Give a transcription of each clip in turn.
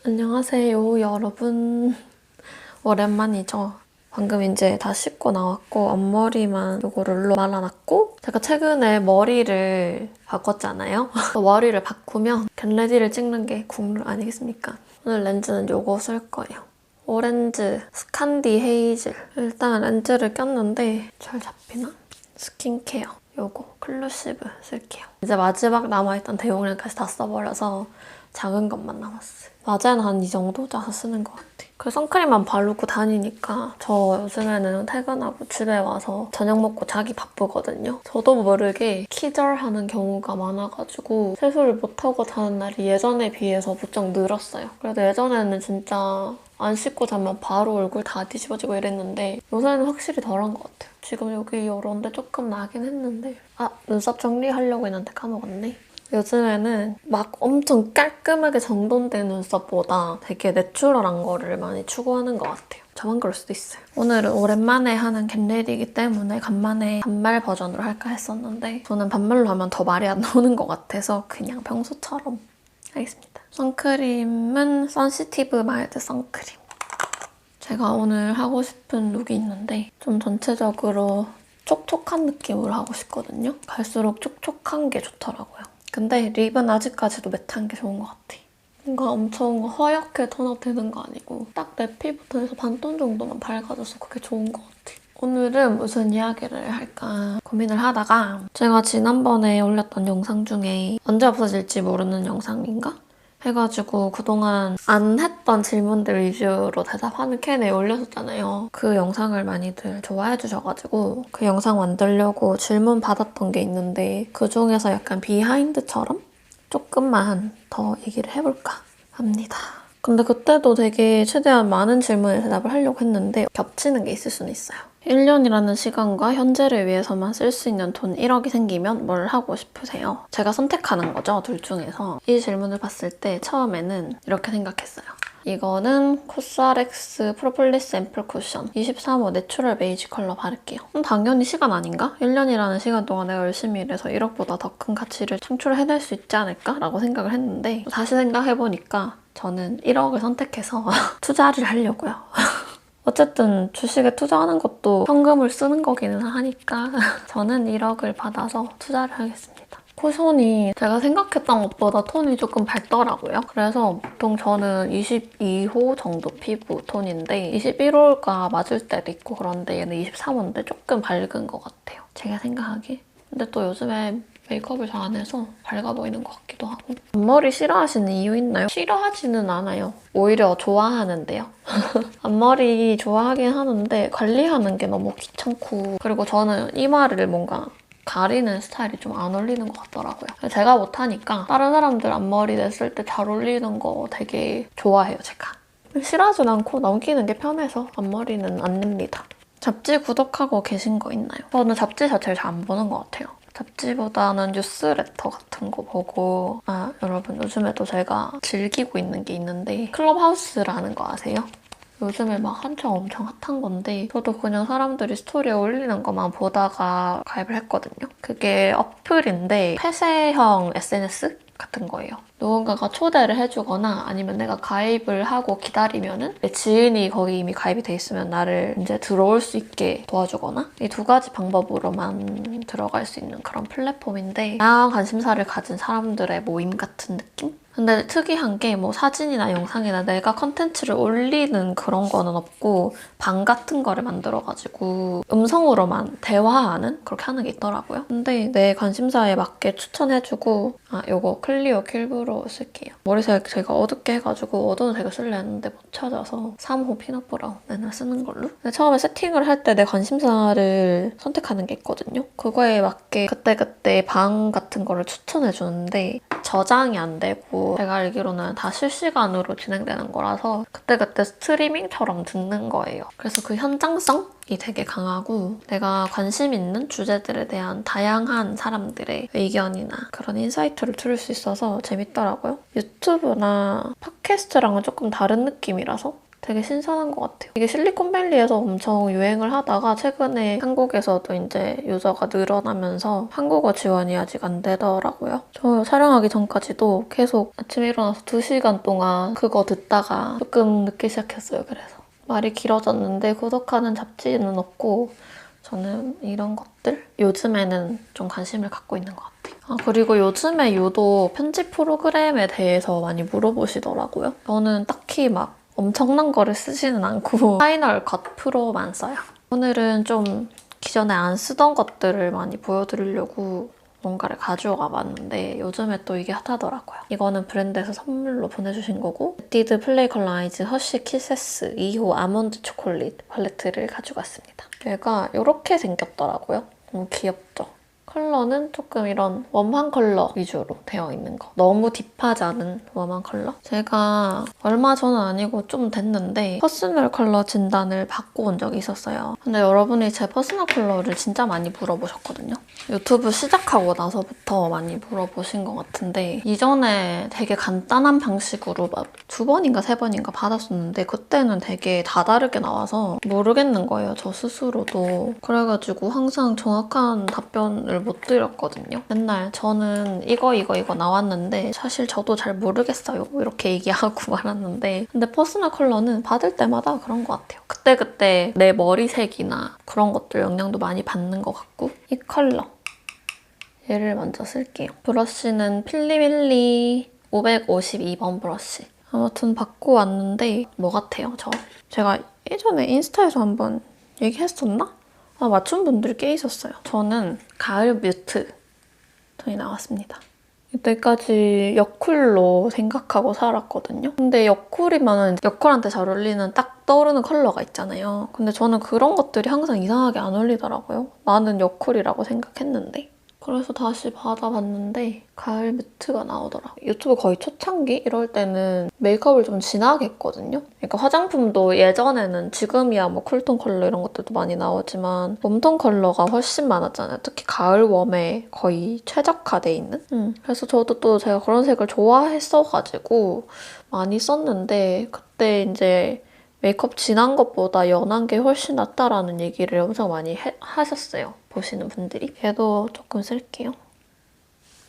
안녕하세요, 여러분. 오랜만이죠. 방금 이제 다 씻고 나왔고 앞머리만 요거 롤로 말아놨고 제가 최근에 머리를 바꿨잖아요. 머리를 바꾸면 겟레디를 찍는 게 국룰 아니겠습니까? 오늘 렌즈는 요거 쓸 거예요. 오렌지 스칸디 헤이즐. 일단 렌즈를 꼈는데 잘 잡히나? 스킨케어. 요거 클루시브 쓸게요. 이제 마지막 남아있던 대용량까지 다 써버려서 작은 것만 남았어요. 낮에는 한 이 정도 짜서 쓰는 것 같아. 그 선크림만 바르고 다니니까 저 요즘에는 퇴근하고 집에 와서 저녁 먹고 자기 바쁘거든요. 저도 모르게 키절하는 경우가 많아가지고 세수를 못하고 자는 날이 예전에 비해서 부쩍 늘었어요. 그래도 예전에는 진짜 안 씻고 자면 바로 얼굴 다 뒤집어지고 이랬는데 요새는 확실히 덜한 것 같아요. 지금 여기 이런데 조금 나긴 했는데 눈썹 정리하려고 했는데 까먹었네. 요즘에는 막 엄청 깔끔하게 정돈된 눈썹보다 되게 내추럴한 거를 많이 추구하는 것 같아요. 저만 그럴 수도 있어요. 오늘은 오랜만에 하는 겟레디이기 때문에 간만에 반말 버전으로 할까 했었는데 저는 반말로 하면 더 말이 안 나오는 것 같아서 그냥 평소처럼 하겠습니다. 선크림은 선시티브 마일드 선크림. 제가 오늘 하고 싶은 룩이 있는데 좀 전체적으로 촉촉한 느낌으로 하고 싶거든요. 갈수록 촉촉한 게 좋더라고요. 근데 립은 아직까지도 매트한 게 좋은 것 같아. 뭔가 엄청 허옇게 톤업 되는 거 아니고 딱 내 피부톤에서 반톤 정도만 밝아져서 그게 좋은 것 같아. 오늘은 무슨 이야기를 할까 고민을 하다가 제가 지난번에 올렸던 영상 중에 언제 없어질지 모르는 영상인가? 해가지고 그동안 안 했던 질문들 위주로 대답하는 Q&A 올렸었잖아요. 그 영상을 많이들 좋아해 주셔가지고 그 영상 만들려고 질문 받았던 게 있는데 그중에서 약간 비하인드처럼 조금만 더 얘기를 해볼까 합니다. 근데 그때도 되게 최대한 많은 질문에 대답을 하려고 했는데 겹치는 게 있을 수는 있어요. 1년이라는 시간과 현재를 위해서만 쓸 수 있는 돈 1억이 생기면 뭘 하고 싶으세요? 제가 선택하는 거죠, 둘 중에서. 이 질문을 봤을 때 처음에는 이렇게 생각했어요. 이거는 코스알엑스 프로폴리스 앰플 쿠션 23호 내추럴 베이지 컬러 바를게요. 당연히 시간 아닌가? 1년이라는 시간 동안 내가 열심히 일해서 1억보다 더 큰 가치를 창출해낼 수 있지 않을까? 라고 생각을 했는데 다시 생각해보니까 저는 1억을 선택해서 투자를 하려고요. 어쨌든 주식에 투자하는 것도 현금을 쓰는 거기는 하니까 저는 1억을 받아서 투자를 하겠습니다. 쿠션이 제가 생각했던 것보다 톤이 조금 밝더라고요. 그래서 보통 저는 22호 정도 피부 톤인데 21호가 맞을 때도 있고 그런데 얘는 23호인데 조금 밝은 것 같아요. 제가 생각하기에. 근데 또 요즘에 메이크업을 잘 안 해서 밝아 보이는 것 같기도 하고. 앞머리 싫어하시는 이유 있나요? 싫어하지는 않아요. 오히려 좋아하는데요. 앞머리 좋아하긴 하는데 관리하는 게 너무 귀찮고 그리고 저는 이마를 뭔가 가리는 스타일이 좀 안 어울리는 것 같더라고요. 제가 못하니까 다른 사람들 앞머리 냈을 때 잘 어울리는 거 되게 좋아해요, 제가. 싫어하진 않고 넘기는 게 편해서 앞머리는 안 냅니다. 잡지 구독하고 계신 거 있나요? 저는 잡지 자체를 잘 안 보는 것 같아요. 잡지보다는 뉴스레터 같은 거 보고 여러분 요즘에도 제가 즐기고 있는 게 있는데 클럽하우스라는 거 아세요? 요즘에 막 한창 엄청 핫한 건데 저도 그냥 사람들이 스토리에 올리는 것만 보다가 가입을 했거든요. 그게 어플인데 폐쇄형 SNS 같은 거예요. 누군가가 초대를 해주거나 아니면 내가 가입을 하고 기다리면은 내 지인이 거기 이미 가입이 돼 있으면 나를 이제 들어올 수 있게 도와주거나 이 두 가지 방법으로만 들어갈 수 있는 그런 플랫폼인데 다양한 관심사를 가진 사람들의 모임 같은 느낌? 근데 특이한 게 뭐 사진이나 영상이나 내가 컨텐츠를 올리는 그런 거는 없고 방 같은 거를 만들어가지고 음성으로만 대화하는 그렇게 하는 게 있더라고요. 근데 내 관심사에 맞게 추천해주고 요거 클리오 킬브로 쓸게요. 머리색 제가 어둡게 해가지고 어두운 색을 쓸려 했는데 못 찾아서 3호 피넛 브라운 맨날 쓰는 걸로. 근데 처음에 세팅을 할 때 내 관심사를 선택하는 게 있거든요. 그거에 맞게 그때그때 방 같은 거를 추천해주는데 저장이 안 되고 제가 알기로는 다 실시간으로 진행되는 거라서 그때그때 스트리밍처럼 듣는 거예요. 그래서 그 현장성이 되게 강하고 내가 관심 있는 주제들에 대한 다양한 사람들의 의견이나 그런 인사이트를 들을 수 있어서 재밌더라고요. 유튜브나 팟캐스트랑은 조금 다른 느낌이라서 되게 신선한 것 같아요. 이게 실리콘밸리에서 엄청 유행을 하다가 최근에 한국에서도 이제 유저가 늘어나면서 한국어 지원이 아직 안 되더라고요. 저 촬영하기 전까지도 계속 아침에 일어나서 2시간 동안 그거 듣다가 조금 늦게 시작했어요. 그래서 말이 길어졌는데 구독하는 잡지는 없고 저는 이런 것들 요즘에는 좀 관심을 갖고 있는 것 같아요. 그리고 요즘에 유독 편집 프로그램에 대해서 많이 물어보시더라고요. 저는 딱히 막 엄청난 거를 쓰지는 않고 파이널 컷 프로만 써요. 오늘은 좀 기존에 안 쓰던 것들을 많이 보여드리려고 뭔가를 가져와 봤는데 요즘에 또 이게 핫하더라고요. 이거는 브랜드에서 선물로 보내주신 거고 에뛰드 플레이컬라이즈 허쉬 키세스 2호 아몬드 초콜릿 팔레트를 가져갔습니다. 얘가 이렇게 생겼더라고요. 너무 귀엽죠? 컬러는 조금 이런 웜한 컬러 위주로 되어 있는 거. 너무 딥하지 않은 웜한 컬러? 제가 얼마 전은 아니고 좀 됐는데 퍼스널 컬러 진단을 받고 온 적이 있었어요. 근데 여러분이 제 퍼스널 컬러를 진짜 많이 물어보셨거든요. 유튜브 시작하고 나서부터 많이 물어보신 것 같은데 이전에 되게 간단한 방식으로 막 2번인가 3번인가 받았었는데 그때는 되게 다 다르게 나와서 모르겠는 거예요. 저 스스로도. 그래가지고 항상 정확한 답변을 못 드렸거든요. 맨날 저는 이거 나왔는데 사실 저도 잘 모르겠어요. 이렇게 얘기하고 말았는데 근데 퍼스널 컬러는 받을 때마다 그런 것 같아요. 그때그때 내 머리색이나 그런 것들 영향도 많이 받는 것 같고 이 컬러 얘를 먼저 쓸게요. 브러쉬는 필리밀리 552번 브러쉬. 아무튼 받고 왔는데 뭐 같아요, 저? 제가 예전에 인스타에서 한번 얘기했었나? 맞춘 분들이 꽤 있었어요. 저는 가을 뮤트 톤이 나왔습니다. 이때까지 여쿨로 생각하고 살았거든요. 근데 여쿨이면 여쿨한테 잘 어울리는 딱 떠오르는 컬러가 있잖아요. 근데 저는 그런 것들이 항상 이상하게 안 어울리더라고요. 나는 여쿨이라고 생각했는데. 그래서 다시 받아봤는데 가을 뮤트가 나오더라고요. 유튜브 거의 초창기 이럴 때는 메이크업을 좀 진하게 했거든요. 그러니까 화장품도 예전에는 지금이야 뭐 쿨톤 컬러 이런 것들도 많이 나오지만 웜톤 컬러가 훨씬 많았잖아요. 특히 가을 웜에 거의 최적화돼 있는? 그래서 저도 또 제가 그런 색을 좋아했어가지고 많이 썼는데 그때 이제 메이크업 진한 것보다 연한 게 훨씬 낫다라는 얘기를 엄청 많이 하셨어요. 보시는 분들이. 얘도 조금 쓸게요.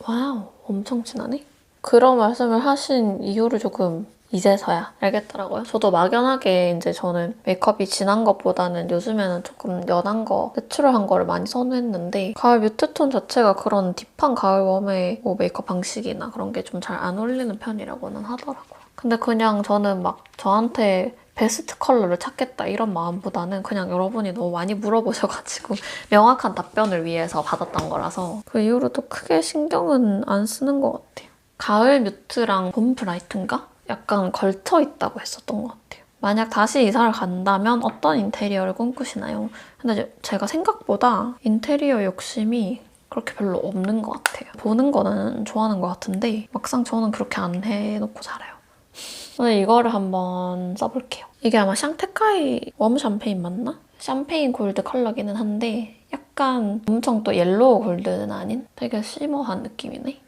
와우, 엄청 진하네? 그런 말씀을 하신 이유를 조금 이제서야 알겠더라고요. 저도 막연하게 이제 저는 메이크업이 진한 것보다는 요즘에는 조금 연한 거, 내추럴한 거를 많이 선호했는데 가을 뮤트톤 자체가 그런 딥한 가을 웜의 뭐 메이크업 방식이나 그런 게 좀 잘 안 어울리는 편이라고는 하더라고요. 근데 그냥 저는 막 저한테 베스트 컬러를 찾겠다 이런 마음보다는 그냥 여러분이 너무 많이 물어보셔가지고 명확한 답변을 위해서 받았던 거라서 그 이후로도 크게 신경은 안 쓰는 것 같아요. 가을 뮤트랑 봄 브라이트인가? 약간 걸쳐 있다고 했었던 것 같아요. 만약 다시 이사를 간다면 어떤 인테리어를 꿈꾸시나요? 근데 제가 생각보다 인테리어 욕심이 그렇게 별로 없는 것 같아요. 보는 거는 좋아하는 것 같은데 막상 저는 그렇게 안 해놓고 살아요. 오늘 이거를 한번 써볼게요. 이게 아마 샹테카이 웜 샴페인 맞나? 샴페인 골드 컬러기는 한데 약간 엄청 또 옐로우 골드는 아닌 되게 쉬머한 느낌이네.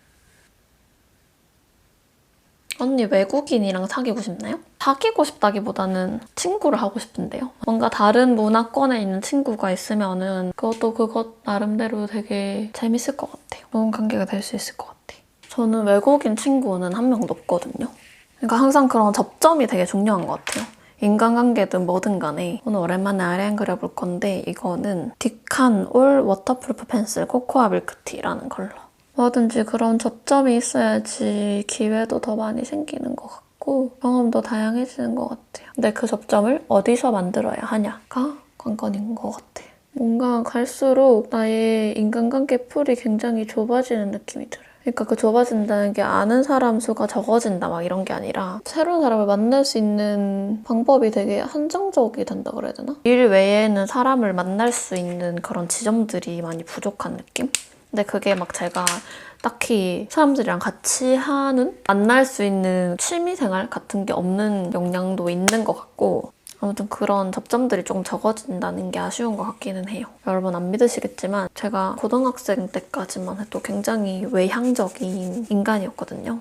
언니 외국인이랑 사귀고 싶나요? 사귀고 싶다기보다는 친구를 하고 싶은데요. 뭔가 다른 문화권에 있는 친구가 있으면은 그것도 그것 나름대로 되게 재밌을 것 같아요. 좋은 관계가 될 수 있을 것 같아요. 저는 외국인 친구는 한 명도 없거든요. 그러니까 항상 그런 접점이 되게 중요한 것 같아요. 인간관계든 뭐든 간에 오늘 오랜만에 아이라인 그려볼 건데 이거는 디칸 올 워터프루프 펜슬 코코아 밀크티라는 컬러. 뭐든지 그런 접점이 있어야지 기회도 더 많이 생기는 것 같고 경험도 다양해지는 것 같아요. 근데 그 접점을 어디서 만들어야 하냐가 관건인 것 같아요. 뭔가 갈수록 나의 인간관계 풀이 굉장히 좁아지는 느낌이 들어요. 그러니까 그 좁아진다는 게 아는 사람 수가 적어진다 막 이런 게 아니라 새로운 사람을 만날 수 있는 방법이 되게 한정적이 된다 그래야 되나? 일 외에는 사람을 만날 수 있는 그런 지점들이 많이 부족한 느낌? 근데 그게 막 제가 딱히 사람들이랑 같이 하는 만날 수 있는 취미생활 같은 게 없는 영향도 있는 것 같고 아무튼 그런 접점들이 조금 적어진다는 게 아쉬운 것 같기는 해요. 여러분 안 믿으시겠지만 제가 고등학생 때까지만 해도 굉장히 외향적인 인간이었거든요.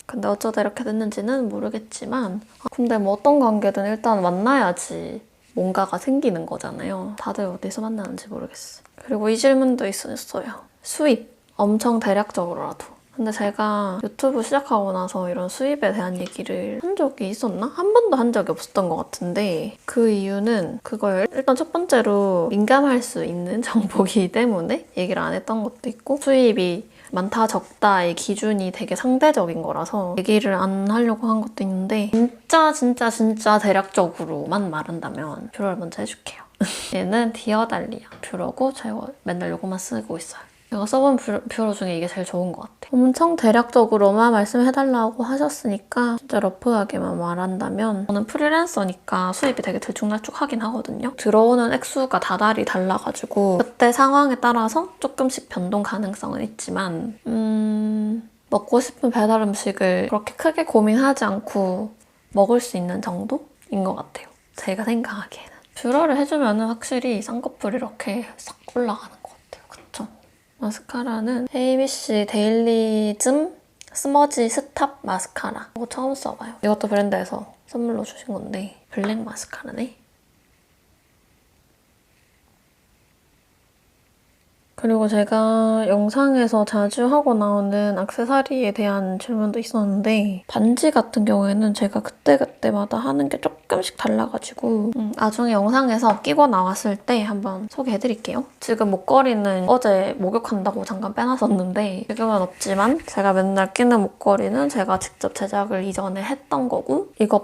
근데 어쩌다 이렇게 됐는지는 모르겠지만 근데 뭐 어떤 관계든 일단 만나야지 뭔가가 생기는 거잖아요. 다들 어디서 만나는지 모르겠어. 그리고 이 질문도 있었어요. 수입. 엄청 대략적으로라도. 근데 제가 유튜브 시작하고 나서 이런 수입에 대한 얘기를 한 적이 있었나? 한 번도 한 적이 없었던 것 같은데 그 이유는 그걸 일단 첫 번째로 민감할 수 있는 정보이기 때문에 얘기를 안 했던 것도 있고 수입이 많다 적다의 기준이 되게 상대적인 거라서 얘기를 안 하려고 한 것도 있는데 진짜 대략적으로만 말한다면 뷰러를 먼저 해줄게요. 얘는 디어달리아 뷰러고 제가 맨날 이거만 쓰고 있어요. 제가 써본 뷰러 중에 이게 제일 좋은 것 같아요. 엄청 대략적으로만 말씀해달라고 하셨으니까 진짜 러프하게만 말한다면 저는 프리랜서니까 수입이 되게 들쭉날쭉하긴 하거든요. 들어오는 액수가 다달이 달라가지고 그때 상황에 따라서 조금씩 변동 가능성은 있지만 먹고 싶은 배달 음식을 그렇게 크게 고민하지 않고 먹을 수 있는 정도인 것 같아요. 제가 생각하기에는. 뷰러를 해주면 확실히 쌍꺼풀이 이렇게 싹 올라가는 것 같아요. 그쵸? 마스카라는 ABC 데일리즘 스머지 스탑 마스카라. 이거 처음 써봐요. 이것도 브랜드에서 선물로 주신 건데 블랙 마스카라네. 그리고 제가 영상에서 자주 하고 나오는 액세서리에 대한 질문도 있었는데 반지 같은 경우에는 제가 그때그때마다 하는 게 조금씩 달라가지고 나중에 영상에서 끼고 나왔을 때 한번 소개해드릴게요. 지금 목걸이는 어제 목욕한다고 잠깐 빼놨었는데 지금은 없지만 제가 맨날 끼는 목걸이는 제가 직접 제작을 이전에 했던 거고 이거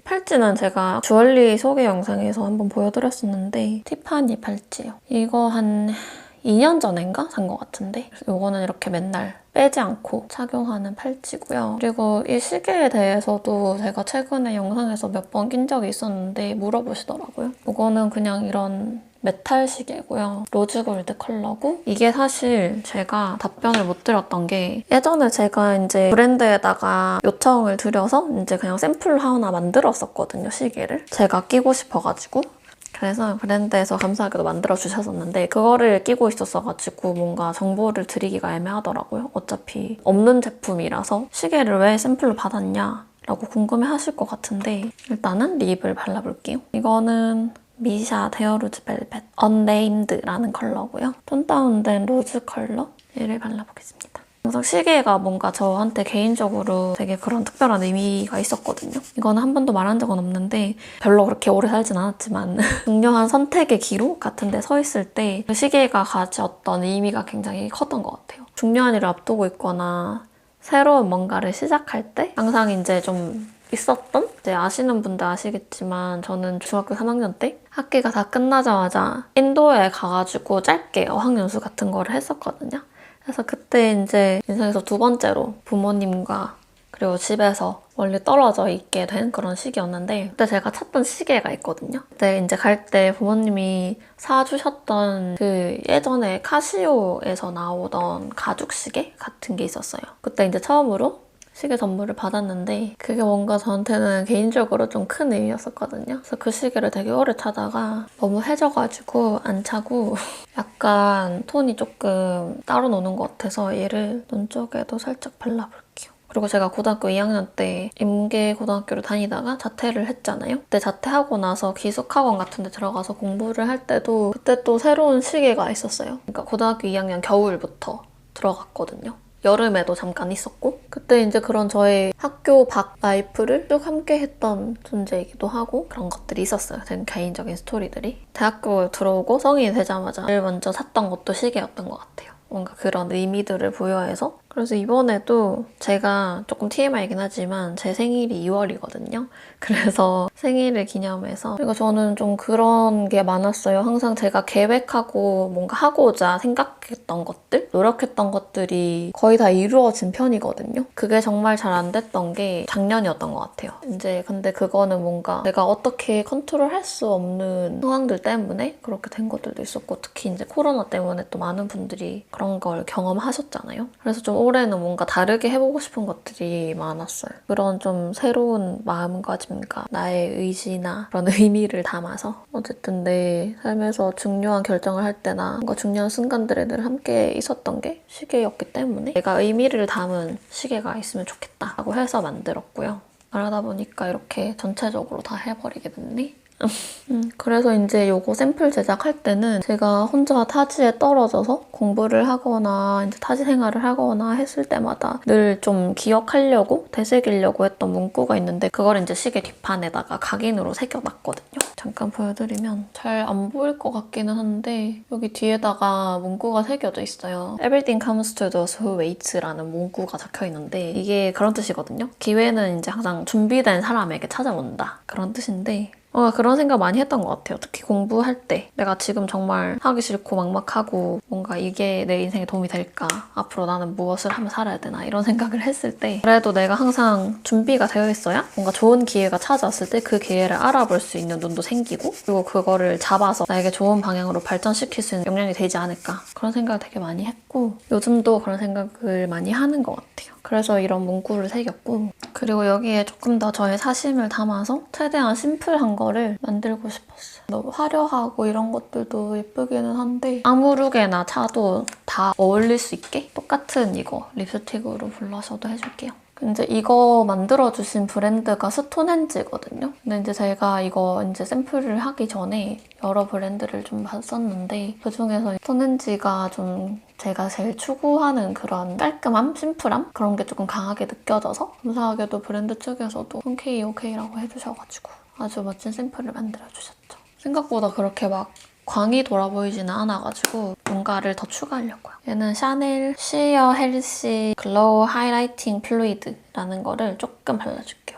팔찌는 제가 주얼리 소개 영상에서 한번 보여드렸었는데 티파니 팔찌요. 이거 한 2년 전인가 산 것 같은데 이거는 이렇게 맨날 빼지 않고 착용하는 팔찌고요. 그리고 이 시계에 대해서도 제가 최근에 영상에서 몇 번 낀 적이 있었는데 물어보시더라고요. 이거는 그냥 이런 메탈 시계고요. 로즈 골드 컬러고 이게 사실 제가 답변을 못 드렸던 게 예전에 제가 이제 브랜드에다가 요청을 드려서 이제 그냥 샘플 하나 만들었었거든요, 시계를. 제가 끼고 싶어가지고. 그래서 브랜드에서 감사하게도 만들어주셨었는데 그거를 끼고 있었어가지고 뭔가 정보를 드리기가 애매하더라고요. 어차피 없는 제품이라서 시계를 왜 샘플로 받았냐 라고 궁금해하실 것 같은데 일단은 립을 발라볼게요. 이거는 미샤 데어루즈 벨벳 언네임드라는 컬러고요. 톤 다운된 로즈 컬러 얘를 발라보겠습니다. 항상 시계가 뭔가 저한테 개인적으로 되게 그런 특별한 의미가 있었거든요. 이거는 한 번도 말한 적은 없는데 별로 그렇게 오래 살진 않았지만 중요한 선택의 기록 같은 데 서 있을 때 그 시계가 가졌던 의미가 굉장히 컸던 것 같아요. 중요한 일을 앞두고 있거나 새로운 뭔가를 시작할 때 항상 이제 좀 있었던? 이제 아시는 분들 아시겠지만 저는 중학교 3학년 때 학기가 다 끝나자마자 인도에 가가지고 짧게 어학연수 같은 거를 했었거든요. 그래서 그때 이제 인생에서 두 번째로 부모님과 그리고 집에서 멀리 떨어져 있게 된 그런 시기였는데 그때 제가 찾던 시계가 있거든요. 그때 이제 갈 때 부모님이 사주셨던 그 예전에 카시오에서 나오던 가죽 시계 같은 게 있었어요. 그때 이제 처음으로 시계 선물을 받았는데 그게 뭔가 저한테는 개인적으로 좀 큰 의미였었거든요. 그래서 그 시계를 되게 오래 차다가 너무 해져가지고 안 차고 약간 톤이 조금 따로 노는 것 같아서 얘를 눈 쪽에도 살짝 발라볼게요. 그리고 제가 고등학교 2학년 때 임계 고등학교를 다니다가 자퇴를 했잖아요. 그때 자퇴하고 나서 기숙학원 같은 데 들어가서 공부를 할 때도 그때 또 새로운 시계가 있었어요. 그러니까 고등학교 2학년 겨울부터 들어갔거든요. 여름에도 잠깐 있었고 그때 이제 그런 저의 학교 밖 라이프를 쭉 함께 했던 존재이기도 하고 그런 것들이 있었어요. 제 개인적인 스토리들이. 대학교 들어오고 성인이 되자마자 제일 먼저 샀던 것도 시계였던 것 같아요. 뭔가 그런 의미들을 부여해서 그래서 이번에도 제가 조금 TMI이긴 하지만 제 생일이 2월이거든요. 그래서 생일을 기념해서 그리고 저는 좀 그런 게 많았어요. 항상 제가 계획하고 뭔가 하고자 생각했던 것들, 노력했던 것들이 거의 다 이루어진 편이거든요. 그게 정말 잘 안 됐던 게 작년이었던 것 같아요. 이제 근데 그거는 뭔가 내가 어떻게 컨트롤할 수 없는 상황들 때문에 그렇게 된 것들도 있었고 특히 이제 코로나 때문에 또 많은 분들이 그런 걸 경험하셨잖아요. 그래서 좀 올해는 뭔가 다르게 해보고 싶은 것들이 많았어요. 그런 좀 새로운 마음가짐과 나의 의지나 그런 의미를 담아서 어쨌든 내 삶에서 중요한 결정을 할 때나 뭔가 중요한 순간들에 늘 함께 있었던 게 시계였기 때문에 내가 의미를 담은 시계가 있으면 좋겠다라고 해서 만들었고요. 말하다 보니까 이렇게 전체적으로 다 해버리게 됐네. 그래서 이제 요거 샘플 제작할 때는 제가 혼자 타지에 떨어져서 공부를 하거나 이제 타지 생활을 하거나 했을 때마다 늘 좀 기억하려고 되새기려고 했던 문구가 있는데 그걸 이제 시계 뒷판에다가 각인으로 새겨놨거든요. 잠깐 보여드리면 잘 안 보일 것 같기는 한데 여기 뒤에다가 문구가 새겨져 있어요. Everything comes to those who wait라는 문구가 적혀 있는데 이게 그런 뜻이거든요. 기회는 이제 항상 준비된 사람에게 찾아온다. 그런 뜻인데 그런 생각 많이 했던 것 같아요. 특히 공부할 때 내가 지금 정말 하기 싫고 막막하고 뭔가 이게 내 인생에 도움이 될까? 앞으로 나는 무엇을 하며 살아야 되나? 이런 생각을 했을 때 그래도 내가 항상 준비가 되어 있어야 뭔가 좋은 기회가 찾아왔을 때 그 기회를 알아볼 수 있는 눈도 생기고 그리고 그거를 잡아서 나에게 좋은 방향으로 발전시킬 수 있는 역량이 되지 않을까? 그런 생각을 되게 많이 했고 요즘도 그런 생각을 많이 하는 것 같아요. 그래서 이런 문구를 새겼고 그리고 여기에 조금 더 저의 사심을 담아서 최대한 심플한 거를 만들고 싶었어요. 너무 화려하고 이런 것들도 예쁘기는 한데 아무 룩에나 차도 다 어울릴 수 있게 똑같은 이거 립스틱으로 블러셔도 해줄게요. 이제 이거 만들어주신 브랜드가 스톤헨지거든요. 근데 이제 제가 이거 이제 샘플을 하기 전에 여러 브랜드를 좀 봤었는데 그중에서 스톤헨지가 좀 제가 제일 추구하는 그런 깔끔함, 심플함? 그런 게 조금 강하게 느껴져서 감사하게도 브랜드 측에서도 흔쾌히 오케이라고 해주셔가지고 아주 멋진 샘플을 만들어주셨죠. 생각보다 그렇게 막 광이 돌아 보이지는 않아가지고 뭔가를 더 추가하려고요. 얘는 샤넬 시어 헬시 글로우 하이라이팅 플루이드라는 거를 조금 발라줄게요.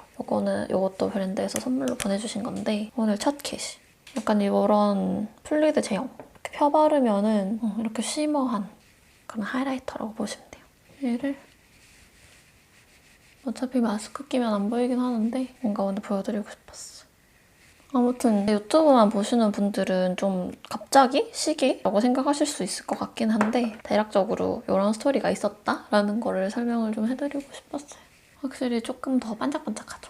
요것도 브랜드에서 선물로 보내주신 건데 오늘 첫 킷이. 약간 이런 플루이드 제형. 이렇게 펴바르면은 이렇게 쉬머한 그런 하이라이터라고 보시면 돼요. 얘를 어차피 마스크 끼면 안 보이긴 하는데 뭔가 오늘 보여드리고 싶었어. 아무튼 유튜브만 보시는 분들은 좀 갑자기 시기라고 생각하실 수 있을 것 같긴 한데 대략적으로 이런 스토리가 있었다라는 거를 설명을 좀 해드리고 싶었어요. 확실히 조금 더 반짝반짝하죠.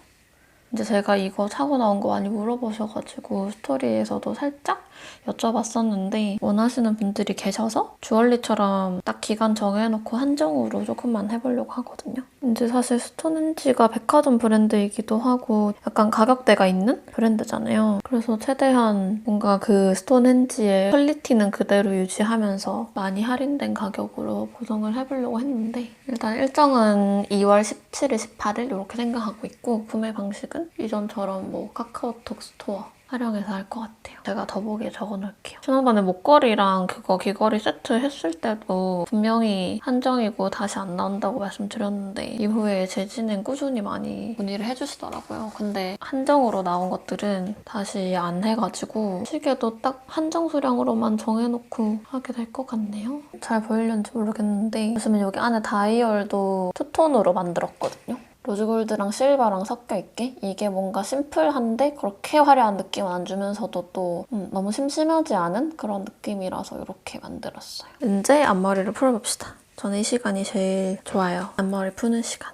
이제 제가 이거 사고 나온 거 많이 물어보셔가지고 스토리에서도 살짝 여쭤봤었는데 원하시는 분들이 계셔서 주얼리처럼 딱 기간 정해놓고 한정으로 조금만 해보려고 하거든요. 이제 사실 스톤헨지가 백화점 브랜드이기도 하고 약간 가격대가 있는 브랜드잖아요. 그래서 최대한 뭔가 그 스톤헨지의 퀄리티는 그대로 유지하면서 많이 할인된 가격으로 구성을 해보려고 했는데 일단 일정은 2월 17일, 18일 이렇게 생각하고 있고 구매 방식은 이전처럼 뭐 카카오톡 스토어 활용해서 할 것 같아요. 제가 더보기에 적어놓을게요. 지난번에 목걸이랑 그거 귀걸이 세트 했을 때도 분명히 한정이고 다시 안 나온다고 말씀드렸는데 이후에 재진행 꾸준히 많이 문의를 해주시더라고요. 근데 한정으로 나온 것들은 다시 안 해가지고 시계도 딱 한정 수량으로만 정해놓고 하게 될 것 같네요. 잘 보이려는지 모르겠는데 보시면 여기 안에 다이얼도 투톤으로 만들었거든요. 로즈골드랑 실버랑 섞여있게 이게 뭔가 심플한데 그렇게 화려한 느낌은 안 주면서도 또 너무 심심하지 않은 그런 느낌이라서 이렇게 만들었어요. 이제 앞머리를 풀어봅시다. 저는 이 시간이 제일 좋아요. 앞머리 푸는 시간.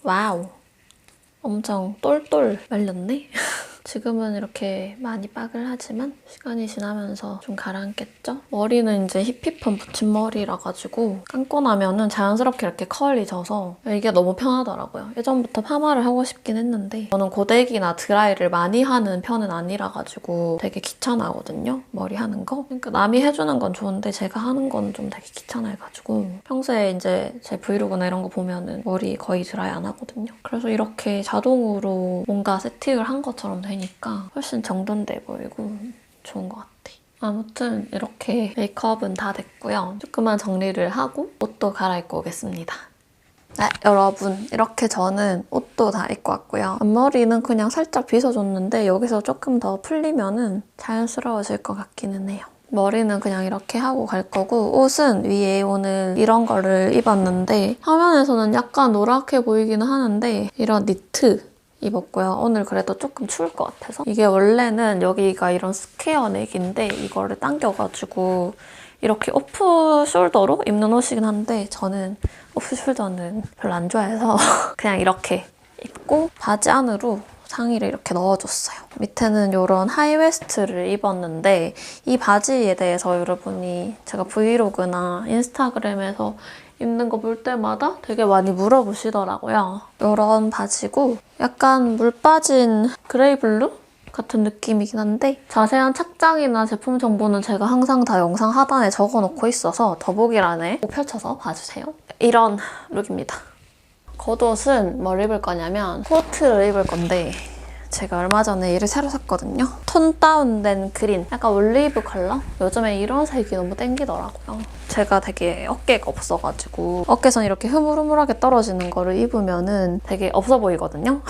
와우. 엄청 똘똘 말렸네? 지금은 이렇게 많이 빠글하지만 시간이 지나면서 좀 가라앉겠죠? 머리는 이제 힙힙한 붙임머리라 가지고 감고 나면은 자연스럽게 이렇게 컬이 져서 이게 너무 편하더라고요. 예전부터 파마를 하고 싶긴 했는데 저는 고데기나 드라이를 많이 하는 편은 아니라 가지고 되게 귀찮아하거든요. 머리 하는 거. 그러니까 남이 해주는 건 좋은데 제가 하는 건 좀 되게 귀찮아해가지고 평소에 이제 제 브이로그나 이런 거 보면은 머리 거의 드라이 안 하거든요. 그래서 이렇게 자동으로 뭔가 세팅을 한 것처럼 되니까 훨씬 정돈돼 보이고 좋은 것 같아. 아무튼 이렇게 메이크업은 다 됐고요. 조금만 정리를 하고 옷도 갈아입고 오겠습니다. 네, 여러분 이렇게 저는 옷도 다 입고 왔고요. 앞머리는 그냥 살짝 빗어줬는데 여기서 조금 더 풀리면은 자연스러워질 것 같기는 해요. 머리는 그냥 이렇게 하고 갈 거고 옷은 위에 오늘 이런 거를 입었는데 화면에서는 약간 노랗게 보이기는 하는데 이런 니트 입었고요. 오늘 그래도 조금 추울 것 같아서 이게 원래는 여기가 이런 스퀘어 넥인데 이거를 당겨가지고 이렇게 오프 숄더로 입는 옷이긴 한데 저는 오프 숄더는 별로 안 좋아해서 그냥 이렇게 입고 바지 안으로 상의를 이렇게 넣어줬어요. 밑에는 이런 하이웨스트를 입었는데 이 바지에 대해서 여러분이 제가 브이로그나 인스타그램에서 입는 거 볼 때마다 되게 많이 물어보시더라고요. 이런 바지고 약간 물 빠진 그레이블루 같은 느낌이긴 한데 자세한 착장이나 제품 정보는 제가 항상 다 영상 하단에 적어놓고 있어서 더보기란에 꼭 펼쳐서 봐주세요. 이런 룩입니다. 겉옷은 뭘 입을 거냐면 코트를 입을 건데 제가 얼마 전에 얘를 새로 샀거든요. 톤 다운된 그린, 약간 올리브 컬러? 요즘에 이런 색이 너무 땡기더라고요. 제가 되게 어깨가 없어가지고 어깨선 이렇게 흐물흐물하게 떨어지는 거를 입으면은 되게 없어 보이거든요.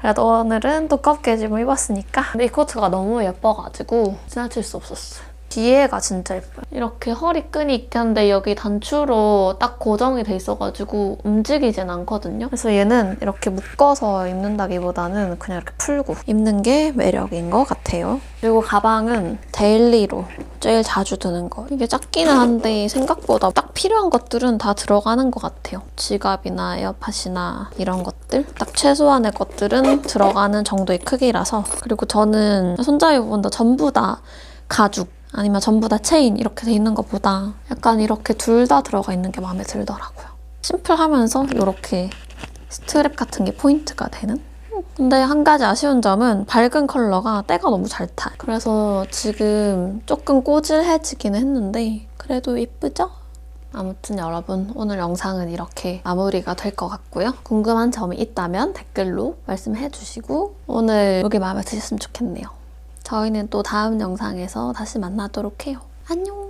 그래도 오늘은 두껍게 지금 입었으니까 근데 이 코트가 너무 예뻐가지고 지나칠 수 없었어요. 뒤에가 진짜 예뻐요. 이렇게 허리끈이 있긴 한데 여기 단추로 딱 고정이 돼 있어가지고 움직이진 않거든요. 그래서 얘는 이렇게 묶어서 입는다기보다는 그냥 이렇게 풀고 입는 게 매력인 것 같아요. 그리고 가방은 데일리로 제일 자주 드는 거. 이게 작기는 한데 생각보다 딱 필요한 것들은 다 들어가는 것 같아요. 지갑이나 에어팟이나 이런 것들. 딱 최소한의 것들은 들어가는 정도의 크기라서. 그리고 저는 손잡이 부분도 전부 다 가죽 아니면 전부 다 체인 이렇게 돼 있는 것보다 약간 이렇게 둘 다 들어가 있는 게 마음에 들더라고요. 심플하면서 이렇게 스트랩 같은 게 포인트가 되는? 근데 한 가지 아쉬운 점은 밝은 컬러가 때가 너무 잘 타요. 그래서 지금 조금 꼬질해지기는 했는데 그래도 예쁘죠? 아무튼 여러분 오늘 영상은 이렇게 마무리가 될 것 같고요. 궁금한 점이 있다면 댓글로 말씀해주시고 오늘 여기 마음에 드셨으면 좋겠네요. 저희는 또 다음 영상에서 다시 만나도록 해요. 안녕!